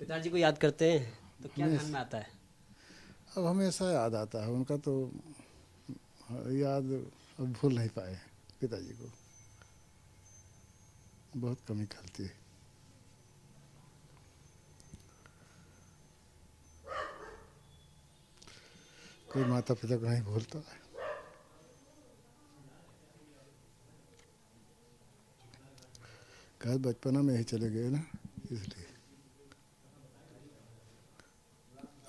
पिताजी को याद करते हैं तो क्या ध्यान हमें में आता है? अब हमेशा याद आता है उनका तो। याद अब भूल नहीं पाए पिताजी को। बहुत कमी खलती है। कोई माता पिता को नहीं भूलता है। कल बचपना में ही चले गए ना, इसलिए।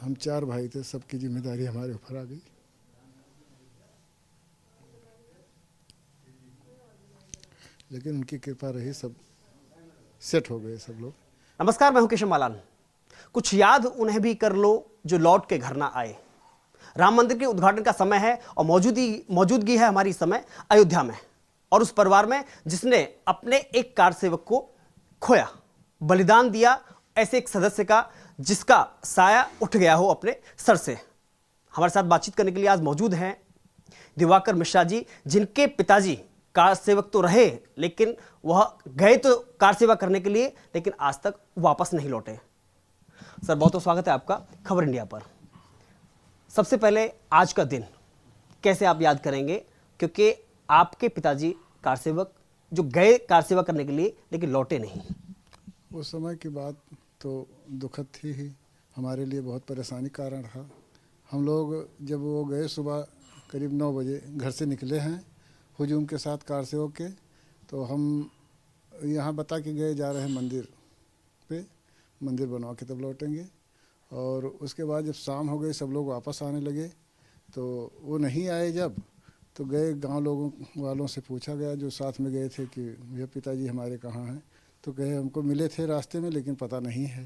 हम 4 भाई थे, सबकी जिम्मेदारी हमारे ऊपर आ गई। लेकिन उनकी कृपा रही, सब सेट हो गए सब लोग। नमस्कार, मैं हूं केशव मालान। कुछ याद उन्हें भी कर लो जो लौट के घर ना आए। राम मंदिर के उद्घाटन का समय है और मौजूदगी है हमारी इस समय अयोध्या में, और उस परिवार में जिसने अपने एक कार सेवक को खोया, बलिदान दिया, ऐसे एक सदस्य का जिसका साया उठ गया हो अपने सर से। हमारे साथ बातचीत करने के लिए आज मौजूद हैं दिवाकर मिश्रा जी, जिनके पिताजी कार सेवक तो रहे, लेकिन वह गए तो कार सेवा करने के लिए, लेकिन आज तक वापस नहीं लौटे। सर, बहुत बहुत स्वागत है आपका खबर इंडिया पर। सबसे पहले आज का दिन कैसे आप याद करेंगे, क्योंकि आपके पिताजी कार सेवक जो गए कार सेवा करने के लिए लेकिन लौटे नहीं। उस समय की बात तो दुखद थी ही, हमारे लिए बहुत परेशानी का कारण रहा। हम लोग जब वो गए सुबह करीब 9 बजे घर से निकले हैं हुजूम के साथ कार सेवक के, तो हम यहाँ बता के गए जा रहे हैं मंदिर पे, मंदिर बनवा के तब लौटेंगे। और उसके बाद जब शाम हो गई, सब लोग वापस आने लगे, तो वो नहीं आए। जब तो गए गांव लोगों वालों से पूछा गया जो साथ में गए थे कि भैया पिताजी हमारे कहाँ हैं, तो कहे हमको मिले थे रास्ते में लेकिन पता नहीं है।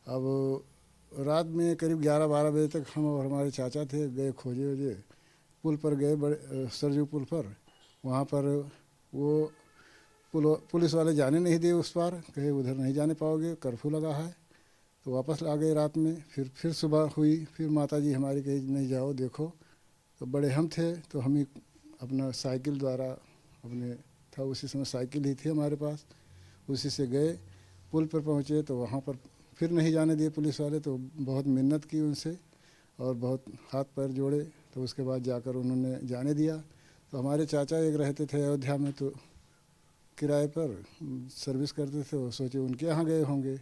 अब रात में करीब 11-12 बजे तक हम और हमारे चाचा थे, गए खोजे वोजे, पुल पर गए, बड़े सरजू पुल पर। वहाँ पर वो पुलिस वाले जाने नहीं दिए उस पार, कहे उधर नहीं जाने पाओगे, कर्फ्यू लगा है। तो वापस आ गए रात में। फिर सुबह हुई, फिर माताजी हमारी कही नहीं जाओ देखो। तो बड़े हम थे तो हम ही अपना साइकिल द्वारा, अपने था उसी समय साइकिल ही थी हमारे पास, उसी से गए। पुल पर पहुँचे तो वहाँ पर फिर नहीं जाने दिए पुलिस वाले, तो बहुत मिन्नत की उनसे और बहुत हाथ पैर जोड़े, तो उसके बाद जाकर उन्होंने जाने दिया। तो हमारे चाचा एक रहते थे अयोध्या में, तो किराए पर सर्विस करते थे, वो सोचे उनके यहाँ गए होंगे।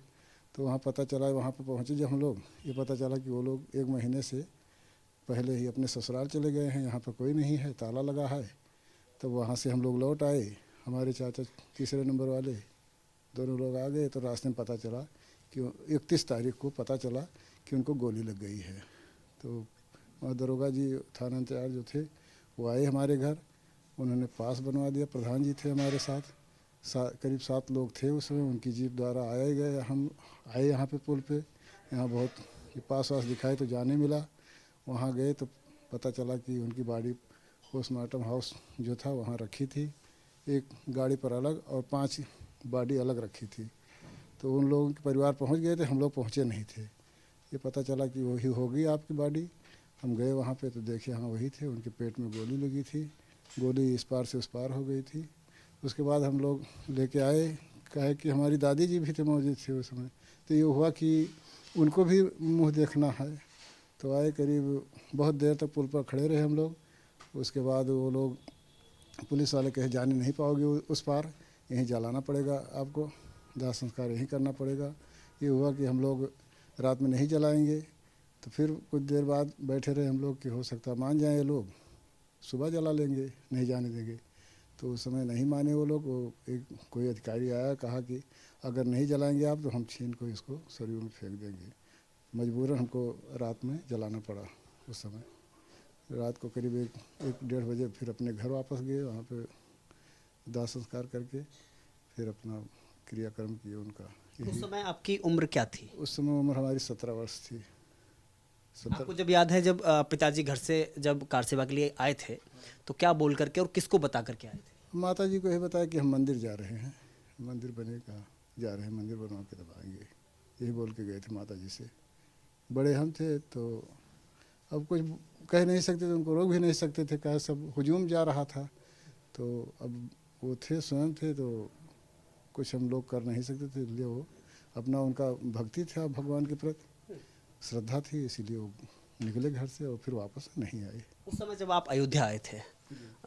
तो वहाँ पता चला, वहाँ पर पहुँचे जब हम लोग, ये पता चला कि वो लोग 1 महीने से पहले ही अपने ससुराल चले गए हैं, यहाँ पर कोई नहीं है, ताला लगा है। तो वहाँ से हम लोग लौट आए, हमारे चाचा तीसरे नंबर वाले, दोनों लोग आ गए। तो रास्ते में पता चला कि 31 तारीख को पता चला कि उनको गोली लग गई है। तो वहाँ दरोगा जी, थाना इंचार्ज जो थे, वो आए हमारे घर, उन्होंने पास बनवा दिया। प्रधान जी थे हमारे साथ, करीब 7 लोग थे उसमें, उनकी जीप द्वारा आए गए। हम आए यहाँ पे पुल पे, यहाँ बहुत पास वास दिखाए तो जाने मिला। वहाँ गए तो पता चला कि उनकी बॉडी पोस्टमार्टम हाउस जो था वहाँ रखी थी, एक गाड़ी पर अलग और 5 बॉडी अलग रखी थी। तो उन लोगों के परिवार पहुँच गए थे, हम लोग पहुँचे नहीं थे। ये पता चला कि वही होगी आपकी बॉडी। हम गए वहाँ पे तो देखे हाँ वही थे, उनके पेट में गोली लगी थी, गोली इस पार से उस पार हो गई थी। उसके बाद हम लोग लेके आए, कहे कि हमारी दादी जी भी थे, मौजूद थे उस समय। तो ये हुआ कि उनको भी मुंह देखना है। तो आए, करीब बहुत देर तक पुल पर खड़े रहे हम लोग। उसके बाद वो लोग, पुलिस वाले कहे जाने नहीं पाओगे उस पार, यहीं जलाना पड़ेगा आपको, दाह संस्कार यहीं करना पड़ेगा। ये हुआ कि हम लोग रात में नहीं जलाएंगे। तो फिर कुछ देर बाद बैठे रहे हम लोग कि हो सकता मान जाएँ ये लोग, सुबह जला लेंगे, नहीं जाने देंगे। तो उस समय नहीं माने वो लोग। वो एक कोई अधिकारी आया, कहा कि अगर नहीं जलाएंगे आप तो हम छीन को इसको सरयू में फेंक देंगे। मजबूरन हमको रात में जलाना पड़ा। उस समय रात को करीब 1-1:30 बजे फिर अपने घर वापस गए, वहाँ पे दाह संस्कार करके फिर अपना क्रियाक्रम किए उनका। उस समय आपकी उम्र क्या थी? उस समय उम्र हमारी 17 वर्ष थी। आपको जब याद है जब पिताजी घर से जब कार सेवा के लिए आए थे, तो क्या बोल करके और किसको बता करके आए थे? माता जी को ये बताया कि हम मंदिर जा रहे हैं, मंदिर बनेगा, जा रहे हैं, मंदिर बनवा के तब आएंगे, यही बोल के गए थे माता जी से। बड़े हम थे तो अब कुछ कह नहीं सकते थे, उनको रोक भी नहीं सकते थे, कहा सब हुजूम जा रहा था। तो अब वो थे, स्वयं थे, तो कुछ हम लोग कर नहीं सकते थे, इसलिए वो अपना उनका भक्ति था भगवान के प्रति, श्रद्धा थी, इसीलिए वो निकले घर से और फिर वापस नहीं आए। उस समय जब आप अयोध्या आए थे,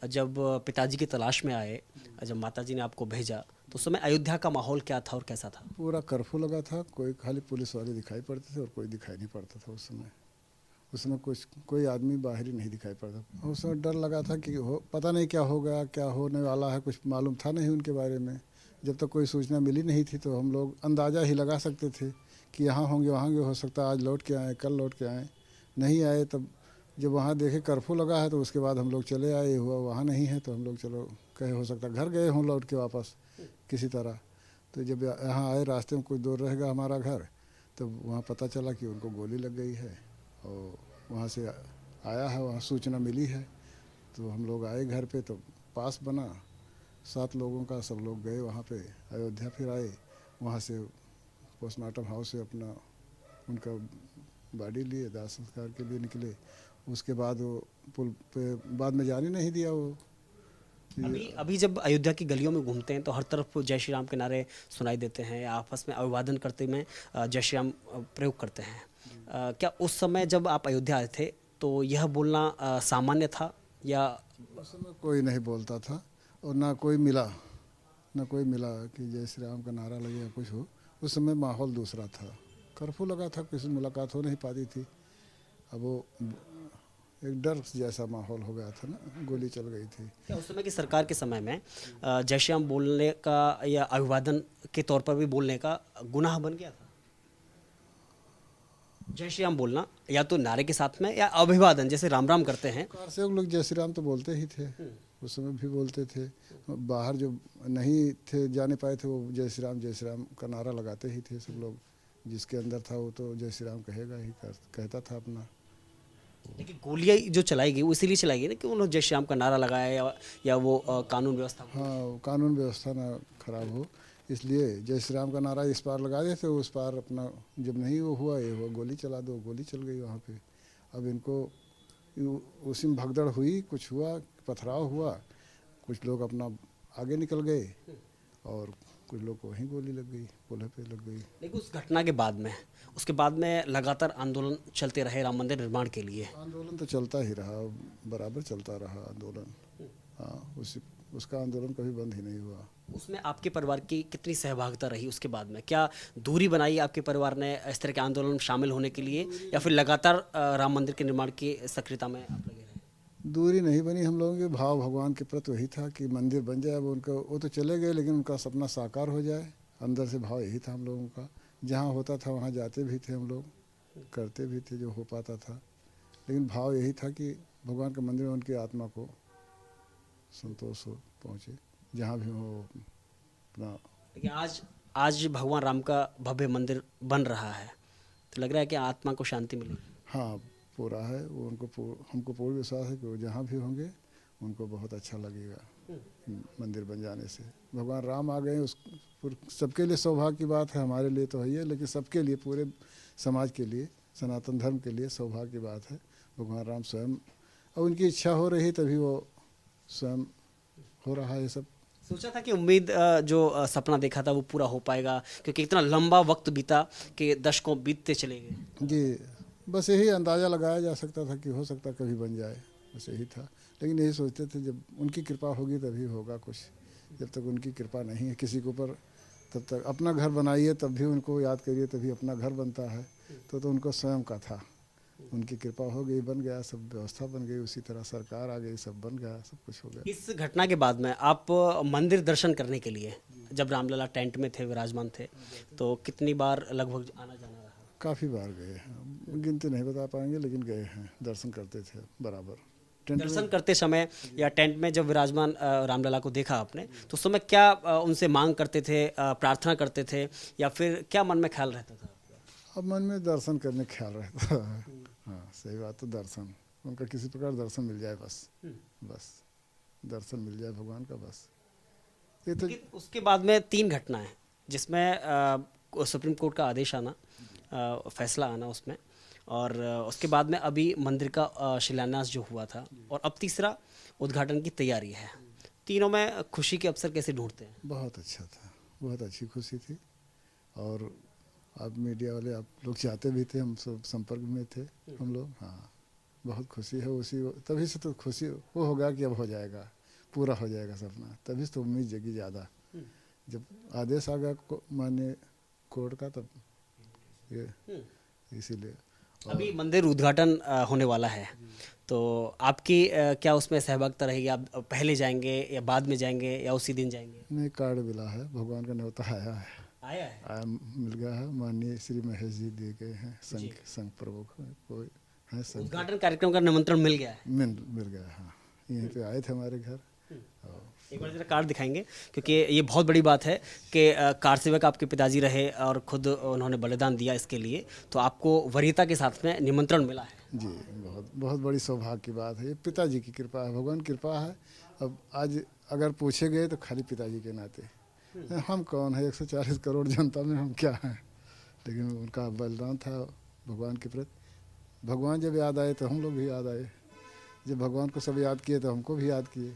जब पिताजी की तलाश में आए, जब माताजी ने आपको भेजा, तो उस समय अयोध्या का माहौल क्या था और कैसा था? पूरा कर्फ्यू लगा था, कोई खाली पुलिस वाले दिखाई पड़ते थे और कोई दिखाई नहीं पड़ता था उस समय। उस समय कोई आदमी बाहर ही नहीं दिखाई पड़ता। उस समय डर लगा था कि पता नहीं क्या होगा, क्या होने वाला है, कुछ मालूम था नहीं उनके बारे में। जब तक कोई सूचना मिली नहीं थी तो हम लोग अंदाज़ा ही लगा सकते थे कि यहाँ होंगे वहाँ होंगे, हो सकता है आज लौट के आए, कल लौट के आए। नहीं आए, तब जब वहाँ देखे कर्फ्यू लगा है तो उसके बाद हम लोग चले आए। हुआ वहाँ नहीं है तो हम लोग चलो कहे हो सकता घर गए हों लौट के वापस किसी तरह। तो जब यहाँ आए, रास्ते में कुछ दूर रहेगा हमारा घर, तब वहाँ पता चला कि उनको गोली लग गई है और वहाँ से आया है, वहाँ सूचना मिली है। तो हम लोग आए घर पे, तो पास बना 7 लोगों का, सब लोग गए वहाँ पे अयोध्या। फिर आए वहाँ से पोस्टमार्टम हाउस से अपना उनका बॉडी लिए, दाह संस्कार के लिए निकले। उसके बाद वो पुल पे बाद में जाने नहीं दिया वो। अभी जब अयोध्या की गलियों में घूमते हैं तो हर तरफ जय श्री राम के नारे सुनाई देते हैं, या आपस में अभिवादन करते में जय श्री राम प्रयोग करते हैं। क्या उस समय जब आप अयोध्या आए थे तो यह बोलना सामान्य था, या उस समय कोई नहीं बोलता था और ना कोई मिला कि जय श्री राम का नारा लगे या कुछ हो। उस समय माहौल दूसरा था, कर्फ्यू लगा था, किसी से मुलाकात हो नहीं पाती थी। अब वो एक डर जैसा माहौल हो गया था ना, गोली चल गई थी। क्या उस समय की सरकार के समय में जय श्री राम बोलने का या अभिवादन के तौर पर भी बोलने का गुनाह बन गया था? जय श्री राम बोलना या तो नारे के साथ में, या अभिवादन जैसे राम राम करते हैं। कार से लोग जय श्री राम तो बोलते ही थे, उस समय भी बोलते थे। बाहर जो नहीं थे, जाने पाए थे, वो जय श्री राम का नारा लगाते ही थे सब लोग। जिसके अंदर था वो तो जय श्री राम कहेगा ही, कहता था अपना। लेकिन गोलियां जो चलाई गई वो इसीलिए चलाई गई ना कि उन्होंने जय श्री राम का नारा लगाया, या वो कानून व्यवस्था को। हाँ, कानून व्यवस्था ना खराब हो, इसलिए जय श्री राम का नारा इस पार लगा देते, उस पार अपना जब नहीं वो हुआ, ये हुआ गोली चला दो, गोली चल गई वहाँ पे। अब इनको उसी में भगदड़ हुई, कुछ हुआ, पथराव हुआ, कुछ लोग अपना आगे निकल गए और कुछ लोग को वहीं गोली लग गई, पुल पे लग गई। लेकिन उस घटना के बाद में, उसके बाद में लगातार आंदोलन चलते रहे राम मंदिर निर्माण के लिए। आंदोलन तो चलता ही रहा, बराबर चलता रहा आंदोलन। हाँ, उसका आंदोलन कभी बंद ही नहीं हुआ। उसमें आपके परिवार की कितनी सहभागिता रही उसके बाद में? क्या दूरी बनाई आपके परिवार ने इस तरह के आंदोलन में शामिल होने के लिए, या फिर लगातार राम मंदिर के निर्माण की सक्रियता में आप लगे रहे? दूरी नहीं बनी, हम लोगों के भाव भगवान के प्रति वही था कि मंदिर बन जाए। अब उनका वो तो चले गए, लेकिन उनका सपना साकार हो जाए, अंदर से भाव यही था हम लोगों का। जहाँ होता था वहाँ जाते भी थे हम लोग, करते भी थे जो हो पाता था, लेकिन भाव यही था कि भगवान के मंदिर में उनकी आत्मा को संतोष हो, पहुँचे, जहाँ भी हो अपना। लेकिन आज भगवान राम का भव्य मंदिर बन रहा है, तो लग रहा है कि आत्मा को शांति मिलेगी। हाँ, पूरा है वो, हमको पूर्ण विश्वास है कि वो जहाँ भी होंगे उनको बहुत अच्छा लगेगा मंदिर बन जाने से। भगवान राम आ गए, उस सबके लिए सौभाग्य की बात है, हमारे लिए तो है ही है, लेकिन सबके लिए, पूरे समाज के लिए, सनातन धर्म के लिए सौभाग्य की बात है। भगवान राम स्वयं, और उनकी इच्छा हो रही तभी वो स्वयं हो रहा है ये सब। सोचा था कि उम्मीद जो सपना देखा था वो पूरा हो पाएगा, क्योंकि इतना लंबा वक्त बीता कि दशकों बीतते चले गए। जी, बस यही अंदाज़ा लगाया जा सकता था कि हो सकता कभी बन जाए, बस यही था। लेकिन यही सोचते थे जब उनकी कृपा होगी तभी होगा कुछ। जब तक उनकी कृपा नहीं है किसी के ऊपर, तब तक अपना घर बनाइए, तब भी उनको याद करिए तभी अपना घर बनता है। तो उनको स्वयं का था, उनकी कृपा हो गई, बन गया, सब व्यवस्था बन गई, उसी तरह सरकार आ गई, सब बन गया, सब कुछ हो गया। इस घटना के बाद में आप मंदिर दर्शन करने के लिए जब रामलला टेंट में थे, विराजमान थे, तो कितनी बार लगभग आना जाना रहा? काफ़ी बार गए हैं, गिनती नहीं बता पाएंगे, लेकिन गए हैं, दर्शन करते थे बराबर। दर्शन करते समय या टेंट में जब विराजमान रामलला को देखा आपने, तो उस समय क्या उनसे मांग करते थे, प्रार्थना करते थे, या फिर क्या मन में ख्याल रहता था? अब मन में दर्शन करने का ख्याल रहता है। हाँ, सही बात, तो दर्शन, उनका किसी प्रकार दर्शन मिल जाए, बस दर्शन मिल जाए भगवान का, बस ये तो। उसके बाद में 3 घटनाएं जिसमें सुप्रीम कोर्ट का आदेश आना, फैसला आना उसमें, और उसके बाद में अभी मंदिर का शिलान्यास जो हुआ था, और अब तीसरा उद्घाटन की तैयारी है। तीनों में खुशी के अवसर कैसे ढूंढते हैं? बहुत अच्छा था, बहुत अच्छी खुशी थी, और आप मीडिया वाले आप लोग चाहते भी थे, हम सब संपर्क में थे हम लोग। हाँ, बहुत खुशी है उसी तभी से तो खुशी वो होगा कि अब हो जाएगा, पूरा हो जाएगा सपना, तभी से तो उम्मीद जगी ज़्यादा। जब आदेश आ गया माननीय कोर्ट का तब ये इसीलिए। अभी मंदिर उद्घाटन होने वाला है, तो आपकी क्या उसमें सहभागिता रहेगी? आप पहले जाएंगे या बाद में जाएंगे या उसी दिन जाएंगे? नहीं, कार्ड मिला है, भगवान का न्योता आया है, आया है। आया मिल गया है। माननीय श्री महेश जी दे गए हैं, संघ प्रमुख कोई है, संघ उद्घाटन कार्यक्रम का निमंत्रण मिल गया है। मिल गया। हाँ, यहीं पे आए थे हमारे घर। एक बार जरा कार्ड दिखाएंगे, क्योंकि ये बहुत बड़ी बात है कि कार सेवक आपके पिताजी रहे और खुद उन्होंने बलिदान दिया इसके लिए, तो आपको वरीयता के साथ में निमंत्रण मिला है। जी, बहुत बहुत बड़ी सौभाग्य की बात है, ये पिताजी की कृपा है, भगवान की कृपा है। अब आज अगर पूछे गए तो खाली पिताजी के नाते, हम कौन है 140 करोड़ जनता में हम क्या हैं, लेकिन उनका बलिदान था भगवान के प्रति। भगवान जब याद आए तो हम लोग भी याद आए, जब भगवान को सब याद किए तो हमको भी याद किए,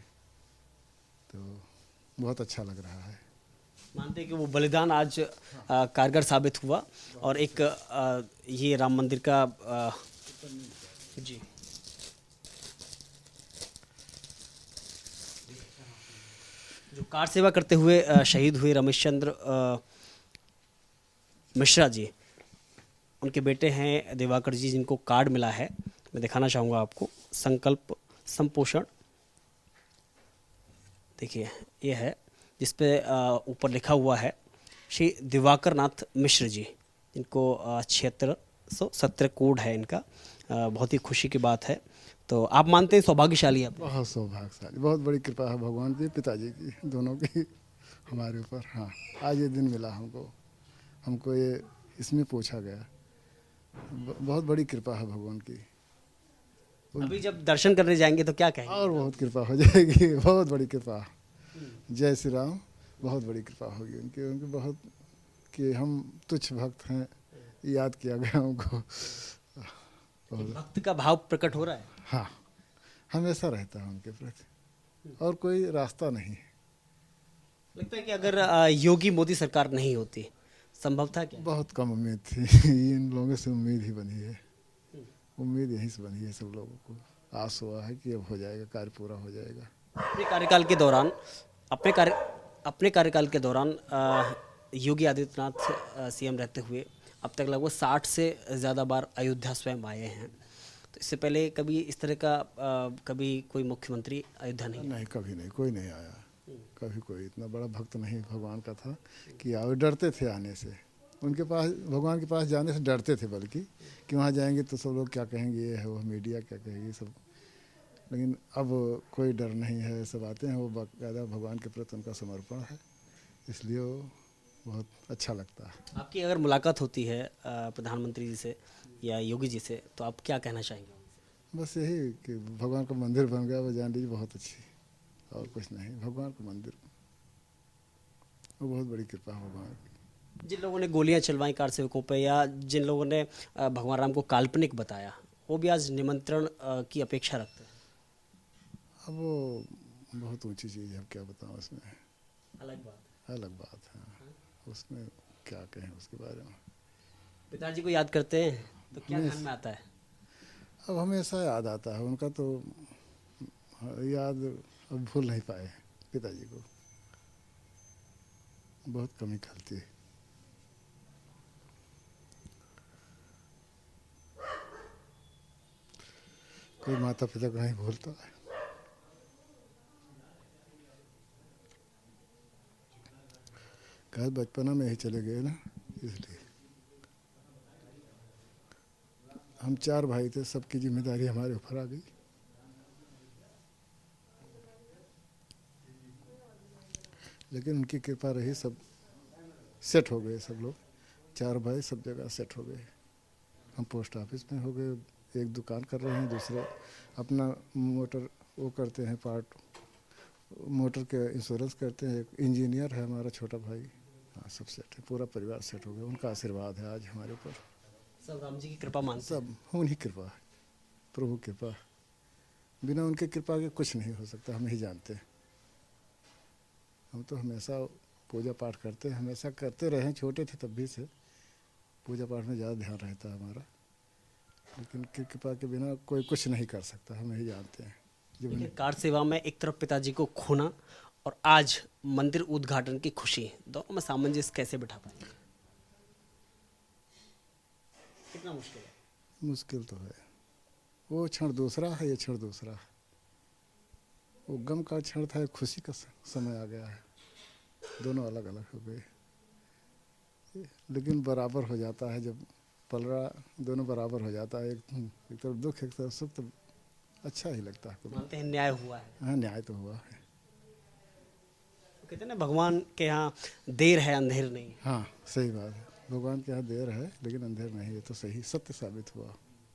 तो बहुत अच्छा लग रहा है। मानते हैं कि वो बलिदान आज कारगर साबित हुआ, और एक ये राम मंदिर का जी जो कार सेवा करते हुए शहीद हुए रमेश चंद्र मिश्रा जी, उनके बेटे हैं दिवाकर जी, जिनको कार्ड मिला है। मैं दिखाना चाहूँगा आपको, संकल्प संपोषण, देखिए ये है, जिस पे ऊपर लिखा हुआ है श्री दिवाकर नाथ मिश्र जी, इनको 7617 कोड है इनका। बहुत ही खुशी की बात है। तो आप मानते हैं सौभाग्यशाली है? बहुत सौभाग्यशाली, बहुत बड़ी कृपा है भगवान की, पिताजी की, दोनों की हमारे ऊपर। हाँ, आज ये दिन मिला हमको ये इसमें पूछा गया, बहुत बड़ी कृपा है भगवान की। अभी जब दर्शन करने जाएंगे तो क्या कहेंगे? और बहुत कृपा हो जाएगी, बहुत बड़ी कृपा। जय श्री राम, बहुत बड़ी कृपा होगी उनकी बहुत, कि हम तुच्छ भक्त हैं, याद किया गया हमको। भक्त का भाव प्रकट हो रहा है। हाँ, हमेशा रहता है उनके प्रति, और कोई रास्ता नहीं। लगता है कि अगर योगी मोदी सरकार नहीं होती, संभव था क्या? बहुत कम उम्मीद थी इन लोगों से उम्मीद ही बनी है, उम्मीद यहीं से बनी है, सब लोगों को आस हुआ है कि अब हो जाएगा, कार्य पूरा हो जाएगा। अपने कार्यकाल के दौरान अपने कार्यकाल के दौरान योगी आदित्यनाथ सीएम रहते हुए अब तक लगभग 60 से ज़्यादा बार अयोध्या स्वयं आए हैं। तो इससे पहले कभी इस तरह का कभी कोई मुख्यमंत्री अयोध्या नहीं? कभी नहीं, कोई नहीं आया, कभी कोई इतना बड़ा भक्त नहीं भगवान का था कि आओ, डरते थे आने से, उनके पास, भगवान के पास जाने से डरते थे, बल्कि कि वहाँ जाएंगे तो सब लोग क्या कहेंगे, ये है वो, मीडिया क्या कहेगी सब। लेकिन अब कोई डर नहीं है, सब आते हैं, वो बाकायदा भगवान के प्रति उनका समर्पण है, इसलिए वो बहुत अच्छा लगता है। आपकी अगर मुलाकात होती है प्रधानमंत्री जी से या योगी जी से, तो आप क्या कहना चाहेंगे? बस यही कि भगवान का मंदिर बन गया, वो जान लीजिए बहुत अच्छी, और कुछ नहीं, भगवान का मंदिर, वो बहुत बड़ी कृपा है भगवान की। जिन लोगों ने गोलियां चलवाई कार सेवकों पे, या जिन लोगों ने भगवान राम को काल्पनिक बताया, वो भी आज निमंत्रण की अपेक्षा रखते हैं। अब वो बहुत ऊंची चीज़ है, अब क्या बताऊँ उसमें, अलग बात है, उसमें क्या कहें उसके बारे में। पिताजी को याद करते हैं तो क्या ध्यान में आता है? अब हमेशा याद आता है उनका, तो याद अब भूल नहीं पाए पिताजी को, बहुत कमी खलती है। कोई माता पिता को नहीं भूलता है। कहा बचपना में ही चले गए ना, इसलिए। हम 4 भाई थे, सबकी जिम्मेदारी हमारे ऊपर आ गई। लेकिन उनकी कृपा रही, सब सेट हो गए, सब लोग 4 भाई सब जगह सेट हो गए। हम पोस्ट ऑफिस में हो गए, एक दुकान कर रहे हैं, दूसरे अपना मोटर वो करते हैं, पार्ट मोटर के इंश्योरेंस करते हैं, एक इंजीनियर है हमारा छोटा भाई। हाँ, सब सेट है, पूरा परिवार सेट हो गया। उनका आशीर्वाद है आज हमारे ऊपर। सब राम जी की कृपा मानते हैं। सब उन्हीं कृपा है, प्रभु कृपा, बिना उनके कृपा के कुछ नहीं हो सकता, हम ही जानते हैं। हम तो हमेशा पूजा पाठ करते हैं, हमेशा करते रहे, छोटे थे तब भी से, पूजा पाठ में ज़्यादा ध्यान रहता है हमारा, लेकिन कृपा के बिना कोई कुछ नहीं कर सकता, हम यही जानते हैं। जब लेकिन कार सेवा में एक तरफ पिताजी को खोना और आज मंदिर उद्घाटन की खुशी, दोनों में सामंजस्य कैसे बिठा पाए? कितना मुश्किल है? मुश्किल तो है, वो क्षण दूसरा है, ये क्षण दूसरा है। वो गम का क्षण था, खुशी का समय आ गया है, दोनों अलग अलग हो गए, लेकिन बराबर हो जाता है जब पलड़ा दोनों बराबर हो जाता है। एक तरफ दुख एक तरफ सुख, तो अच्छा ही लगता है। मानते हैं न्याय हुआ है? हाँ, न्याय तो हुआ है। कहते हैं ना भगवान के यहाँ देर है अंधेर नहीं। हाँ, सही बात है, भगवान के यहाँ देर है लेकिन अंधेर नहीं, ये तो सही सत्य साबित हुआ।